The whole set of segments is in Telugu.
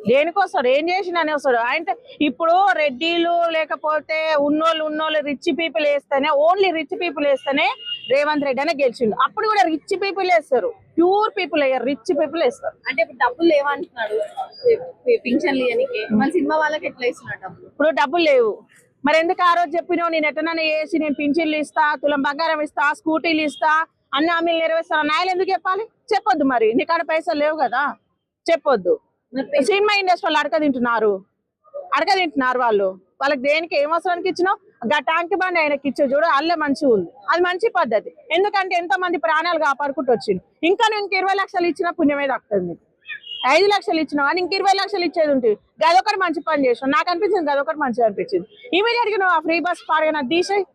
దేనికి వస్తాడు, ఏం చేసిండని వస్తాడు అంటే. ఇప్పుడు రెడ్డిలు లేకపోతే ఉన్నోళ్ళు రిచ్ పీపుల్ వేస్తేనే, ఓన్లీ రిచ్ పీపుల్ వేస్తేనే రేవంత్ రెడ్డి అనే గెలిచిండు. అప్పుడు కూడా రిచ్ పీపుల్ వేస్తారు, ప్యూర్ పీపుల్ అయ్యారు, రిచ్ పీపుల్ వేస్తారు. అంటే ఇప్పుడు డబ్బులు లేవంటున్నాడు పింఛన్లు ఇవ్వడానికి, మళ్ళీ సినిమా వాళ్ళకి ఎట్లా ఇస్తున్నాడు డబ్బులు? ఇప్పుడు డబ్బులు లేవు, మరి ఎందుకు ఆ రోజు చెప్పినావు నేను ఎట్టనన్నా చేసి నేను పింఛన్లు ఇస్తా, తులం బంగారం ఇస్తా, స్కూటీలు ఇస్తా, అన్ని హామీలు నెరవేరుస్తాను, నాయలు ఎందుకు చెప్పాలి? చెప్పొద్దు, మరి నీకాడ పైసలు లేవు కదా, చెప్పొద్దు. సినిమా ఇండస్ట్రీ వాళ్ళు అడగ తింటున్నారు వాళ్ళకి దేనికి ఏం అవసరానికి ఇచ్చినావు? ట్యాంక్ బండి ఆయనకి ఇచ్చే చూడు, అల్లే మంచిగా ఉంది, అది మంచి పద్ధతి. ఎందుకంటే ఎంతో మంది ప్రాణాలు కాపాడుకుంటూ వచ్చింది. ఇంకా నువ్వు 20 లక్షలు ఇచ్చినా పుణ్యమే దక్కుతుంది. 5 లక్షలు ఇచ్చినావు కానీ 20 లక్షలు ఇచ్చేది ఉంటుంది. గదొకటి మంచి పని చేసినావు, నాకు అనిపించింది గదొకటి మంచిగా అనిపించింది. ఇమీడియట్ గా నువ్వు ఆ ఫ్రీ బస్ పాడగా తీసేయి,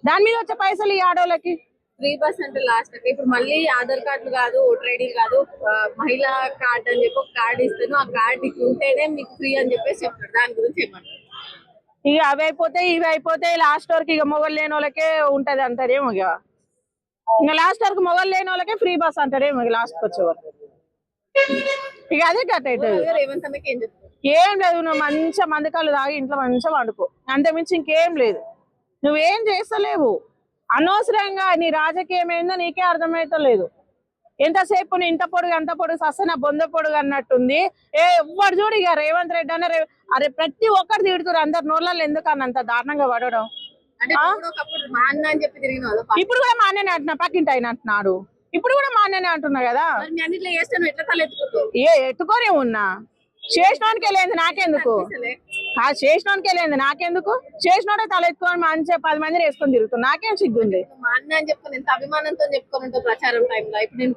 దాని మీద వచ్చే పైసలు ఈ ఆడోళ్ళకి. ఫ్రీ బస్ అంటే లాస్ట్ ఇప్పుడు మళ్ళీ ఆధార్ కార్డులు కాదు, ఓటర్ ఐడి కాదు, మహిళా కార్డు అని చెప్పి ఒక కార్డు ఇస్తాను, ఆ కార్డు ఉంటేనే మీకు ఫ్రీ అని చెప్పేసి చెప్తాడు. దాని గురించి ఏమంటారు? ఇక అవి అయిపోతాయి ఇవి అయిపోతాయి, లాస్ట్ వరకు ఇక మొగలు లేని వాళ్ళకే ఉంటది అంటారేమో. ఇక లాస్ట్ వరకు మొగలు లేని వాళ్ళకే ఫ్రీ బస్ అంటారేమో లాస్ట్ వచ్చేవారు. ఇక అదే గట్ అవుతుంది. ఏం లేదు, నువ్వు మంచిగా మందుకాలు తాగి ఇంట్లో మంచిగా వండుకో, అంతమించి ఇంకేం లేదు. నువ్వేం చేస్తలేవు, అనవసరంగా నీ రాజకీయం ఏందో నీకే అర్థమైతలేదు. ఎంతసేపు నీ ఇంత పొడుగు అంత పొడుగు సస్తే నా బొంద పొడుగు అన్నట్టుంది. ఎవ్వడు చూడు ఇక రేవంత్ రెడ్డి అన్న అరే ప్రతి ఒక్కరు తిడుతున్నారు, అందరు నోళ్ళల్లో ఎందుకు అంత దారుణంగా పడడం. ఇప్పుడు కూడా మా అన్ననే అంటున్నా, పక్కింటి ఆయన అంటున్నాడు, ఇప్పుడు కూడా మా అన్ననే అంటున్నా కదా. ఎత్తుకోనే ఉన్నా, చేసినోనికి వెళ్ళేది నాకెందుకు, చేసినోనికి వెళ్ళేది నాకెందుకు, చేసినోడే తల ఎత్తుకొని మంచిగా 10 మందిని వేసుకొని తిరుగుతున్నా, నాకేం సిగ్గుంది. మా అన్న అని చెప్పుకొని ఎంత అభిమానంతో చెప్పుకొని ప్రచారం టైంలో ఇప్పుడు నేను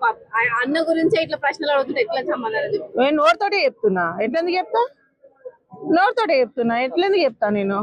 అన్న గురించి ఇట్లా ప్రశ్నలు అడుగుతుంటే ఎట్లా సమాధానం చెప్తాను? నేను నోరుతోటే చెప్తున్నా, ఎట్లెందుకు చెప్తా, నోరుతోటే చెప్తున్నా, ఎట్లెందుకు చెప్తా నేను.